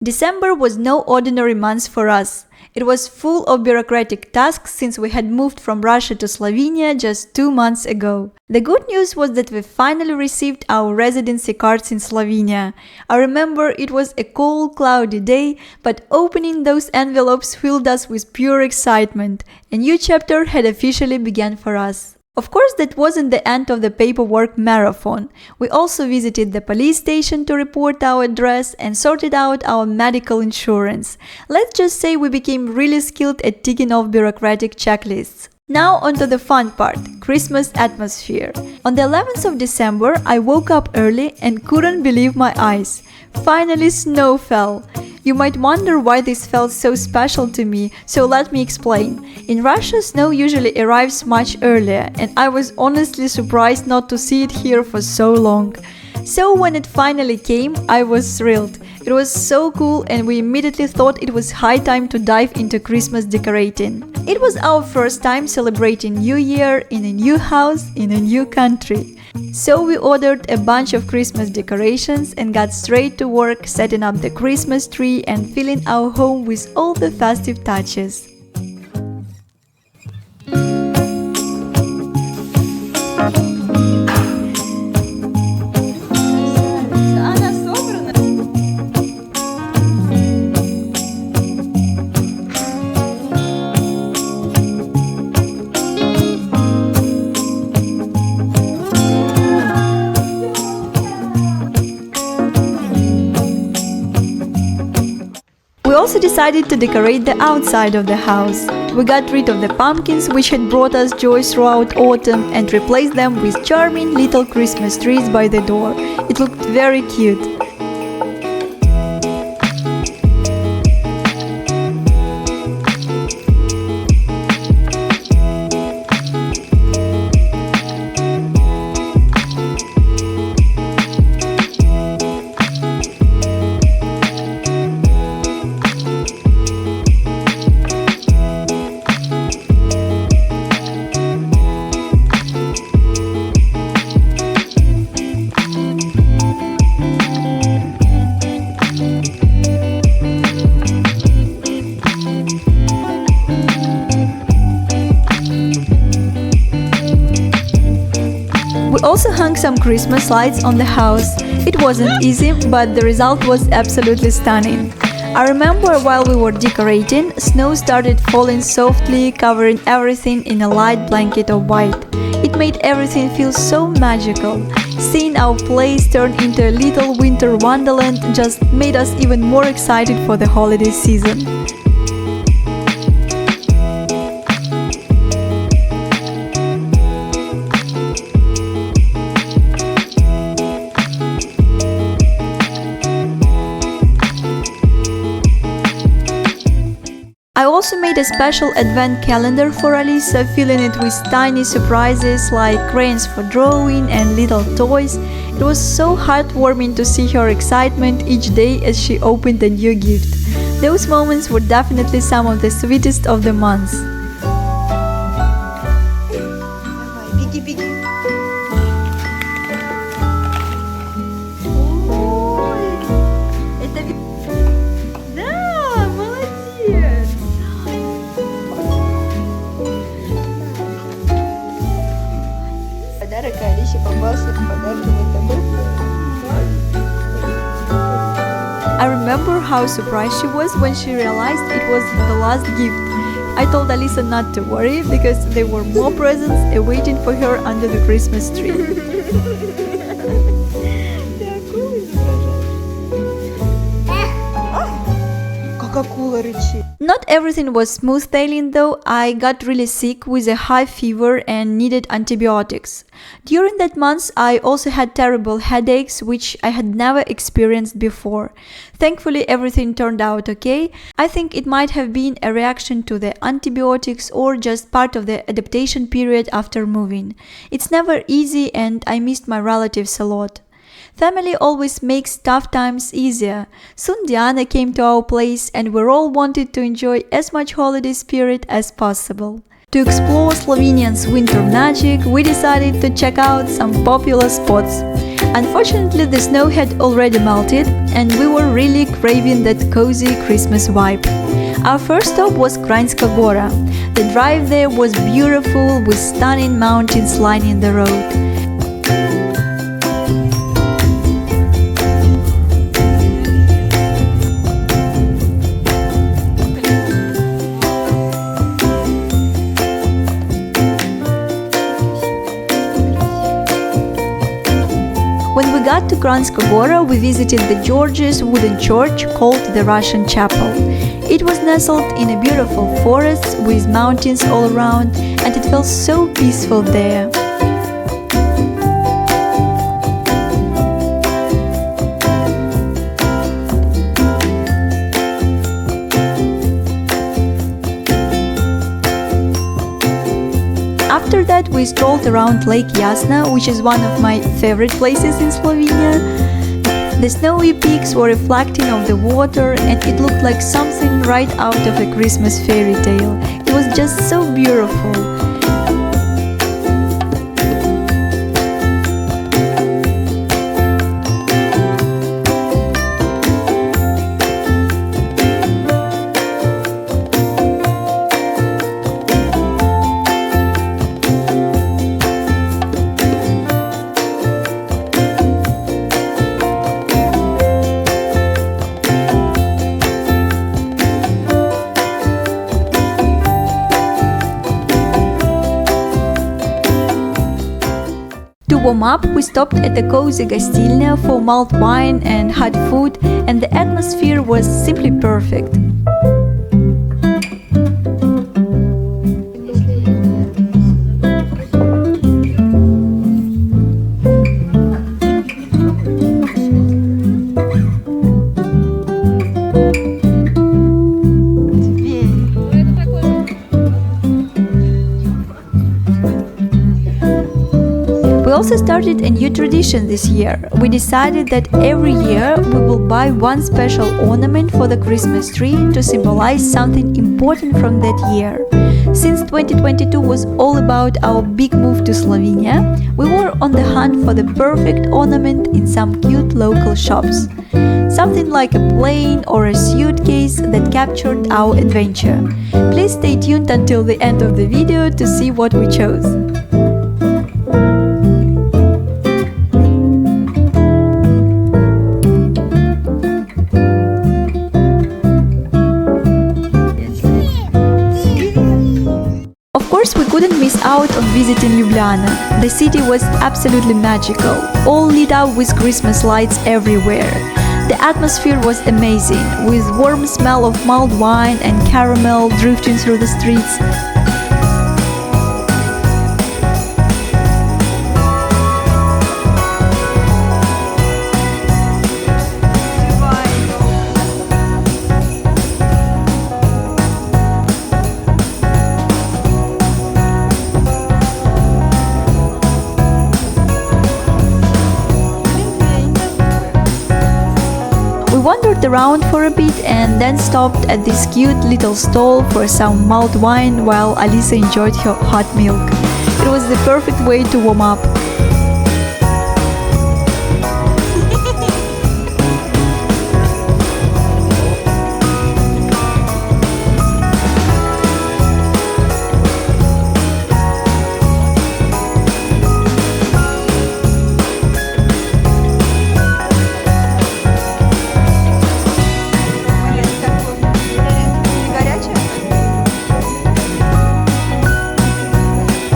December was no ordinary month for us. It was full of bureaucratic tasks since we had moved from Russia to Slovenia just 2 months ago. The good news was that we finally received our residency cards in Slovenia. I remember it was a cold, cloudy day, but opening those envelopes filled us with pure excitement. A new chapter had officially begun for us. Of course, that wasn't the end of the paperwork marathon. We also visited the police station to report our address and sorted out our medical insurance. Let's just say we became really skilled at ticking off bureaucratic checklists. Now onto the fun part, Christmas atmosphere. On the 11th of December, I woke up early and couldn't believe my eyes. Finally, snow fell. You might wonder why this felt so special to me, so let me explain. In Russia, snow usually arrives much earlier, and I was honestly surprised not to see it here for so long. So when it finally came, I was thrilled. It was so cool, and we immediately thought it was high time to dive into Christmas decorating. It was our first time celebrating New Year in a new house in a new country. So we ordered a bunch of Christmas decorations and got straight to work setting up the Christmas tree and filling our home with all the festive touches. We also decided to decorate the outside of the house. We got rid of the pumpkins which had brought us joy throughout autumn and replaced them with charming little Christmas trees by the door. It looked very cute. We also hung some Christmas lights on the house. It wasn't easy, but the result was absolutely stunning. I remember while we were decorating, snow started falling softly, covering everything in a light blanket of white. It made everything feel so magical. Seeing our place turn into a little winter wonderland just made us even more excited for the holiday season. I also made a special advent calendar for Alisa, filling it with tiny surprises like crayons for drawing and little toys. It was so heartwarming to see her excitement each day as she opened a new gift. Those moments were definitely some of the sweetest of the months. I remember how surprised she was when she realized it was the last gift. I told Alisa not to worry because there were more presents awaiting for her under the Christmas tree. Not everything was smooth sailing though. I got really sick with a high fever and needed antibiotics. During that month, I also had terrible headaches, which I had never experienced before. Thankfully, everything turned out okay. I think it might have been a reaction to the antibiotics or just part of the adaptation period after moving. It's never easy and I missed my relatives a lot. Family always makes tough times easier. Soon Diana came to our place and we all wanted to enjoy as much holiday spirit as possible. To explore Slovenians' winter magic, we decided to check out some popular spots. Unfortunately, the snow had already melted and we were really craving that cozy Christmas vibe. Our first stop was Kranjska Gora. The drive there was beautiful with stunning mountains lining the road. When we got to Kranjska Gora, we visited the George's wooden church called the Russian Chapel. It was nestled in a beautiful forest with mountains all around, and it felt so peaceful there. After that, we strolled around Lake Jasna, which is one of my favorite places in Slovenia. The snowy peaks were reflecting off the water and it looked like something right out of a Christmas fairy tale. It was just so beautiful. To warm up, we stopped at a cozy gostilnia for mulled wine and hot food, and the atmosphere was simply perfect. We also started a new tradition this year. We decided that every year we will buy one special ornament for the Christmas tree to symbolize something important from that year. Since 2022 was all about our big move to Slovenia, we were on the hunt for the perfect ornament in some cute local shops. Something like a plane or a suitcase that captured our adventure. Please stay tuned until the end of the video to see what we chose. Of course, we couldn't miss out on visiting Ljubljana. The city was absolutely magical, all lit up with Christmas lights everywhere. The atmosphere was amazing, with warm smell of mulled wine and caramel drifting through the streets. We wandered around for a bit and then stopped at this cute little stall for some mulled wine while Alisa enjoyed her hot milk. It was the perfect way to warm up.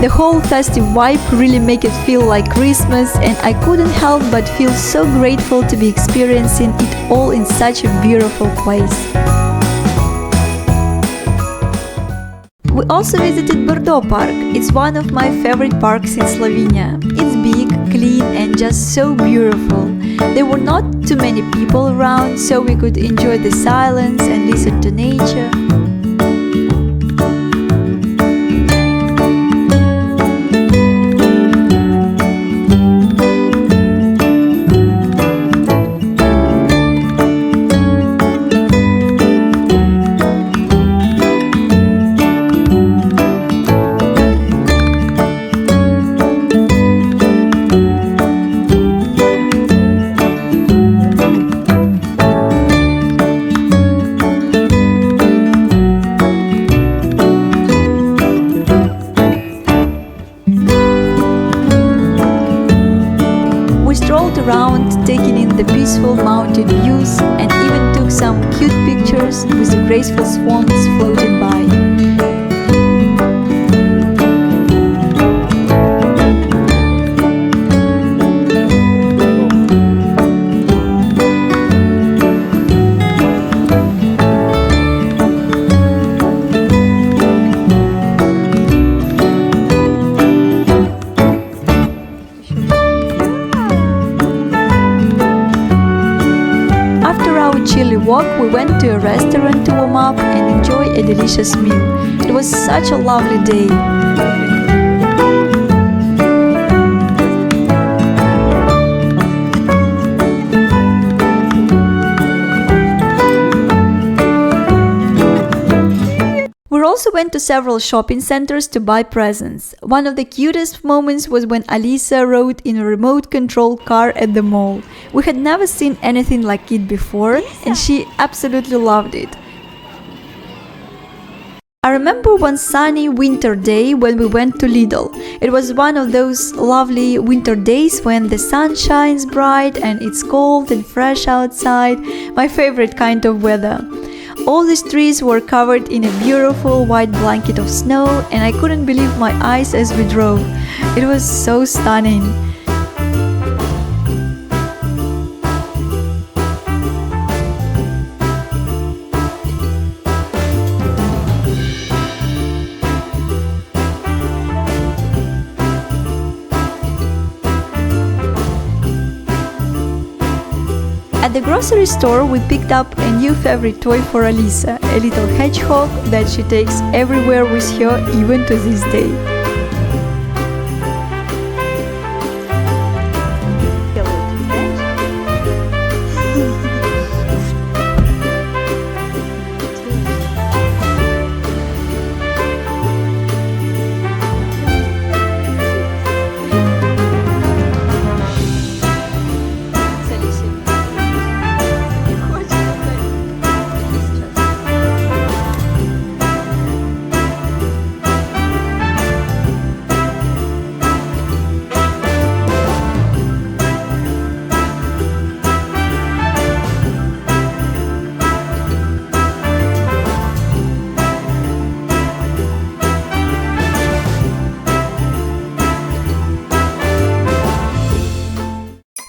The whole festive vibe really made it feel like Christmas, and I couldn't help but feel so grateful to be experiencing it all in such a beautiful place. We also visited Bordeaux Park. It's one of my favorite parks in Slovenia. It's big, clean and just so beautiful. There were not too many people around, so we could enjoy the silence and listen to nature. waters with the graceful swans floating by. Chilly walk, we went to a restaurant to warm up and enjoy a delicious meal. It was such a lovely day. We also went to several shopping centers to buy presents. One of the cutest moments was when Alisa rode in a remote-controlled car at the mall. We had never seen anything like it before, and she absolutely loved it. I remember one sunny winter day when we went to Lidl. It was one of those lovely winter days when the sun shines bright and it's cold and fresh outside, my favorite kind of weather. All the streets were covered in a beautiful white blanket of snow, and I couldn't believe my eyes as we drove. It was so stunning. At the grocery store, we picked up a new favorite toy for Alisa, a little hedgehog that she takes everywhere with her even to this day.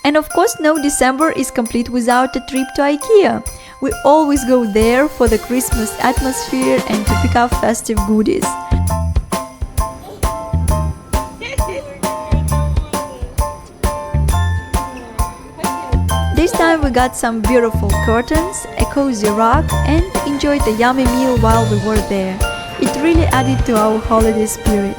And of course, no December is complete without a trip to IKEA. We always go there for the Christmas atmosphere and to pick up festive goodies. This time we got some beautiful curtains, a cozy rug, and enjoyed a yummy meal while we were there. It really added to our holiday spirit.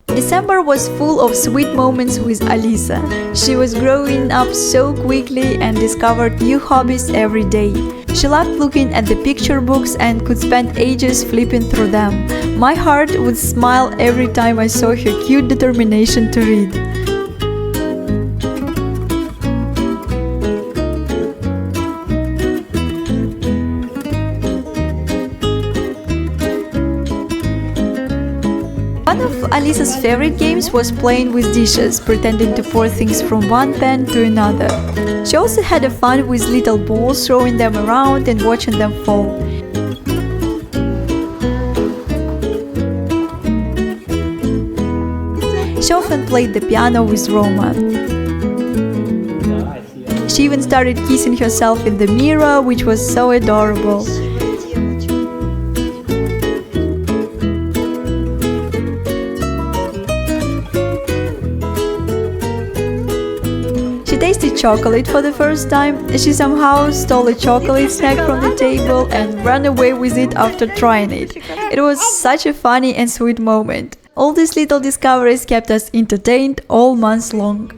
December was full of sweet moments with Alisa. She was growing up so quickly and discovered new hobbies every day. She loved looking at the picture books and could spend ages flipping through them. My heart would smile every time I saw her cute determination to read. One of Alisa's favorite games was playing with dishes, pretending to pour things from one pan to another. She also had fun with little balls, throwing them around and watching them fall. She often played the piano with Roma. She even started kissing herself in the mirror, which was so adorable. She tasted chocolate for the first time. She somehow stole a chocolate snack from the table and ran away with it after trying it. It was such a funny and sweet moment. All these little discoveries kept us entertained all months long.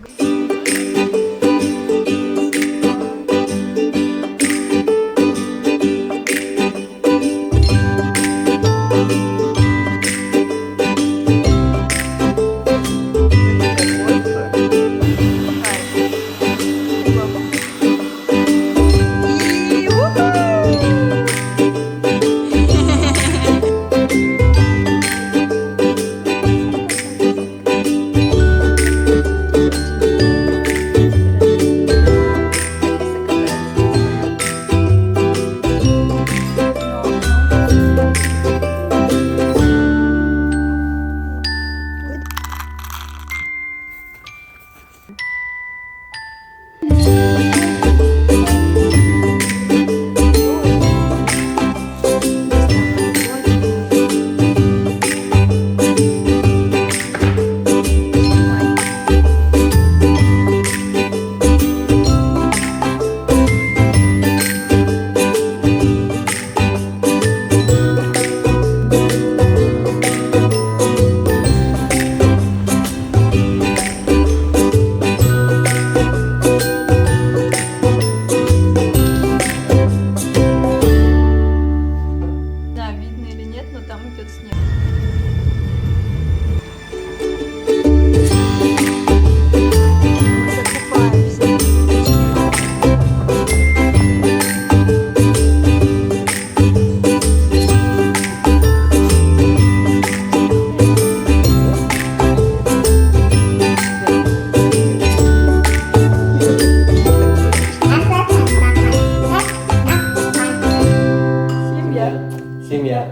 Семья.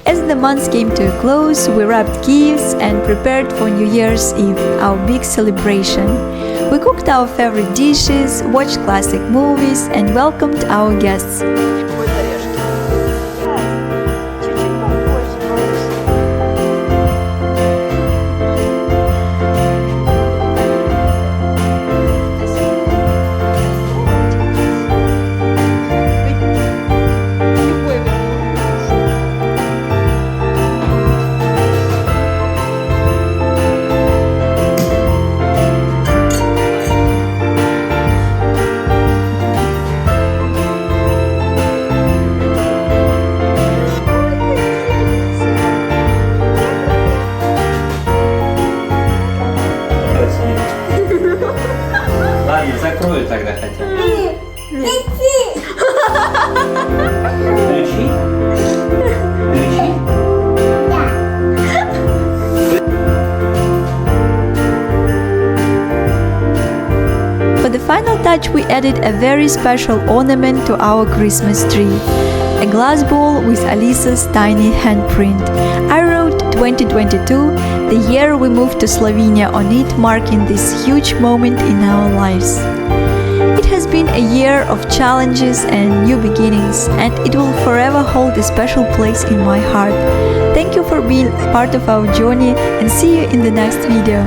As the months came to a close, we wrapped gifts and prepared for New Year's Eve, our big celebration. We cooked our favorite dishes, watched classic movies, and welcomed our guests. Ладно, закрою тогда хотя бы. Ключи? Ключи? For the final touch, we added a very special ornament to our Christmas tree. A glass bowl with Alisa's tiny handprint. I wrote 2022, the year we moved to Slovenia on it, marking this huge moment in our lives. It has been a year of challenges and new beginnings, and it will forever hold a special place in my heart. Thank you for being part of our journey, and see you in the next video.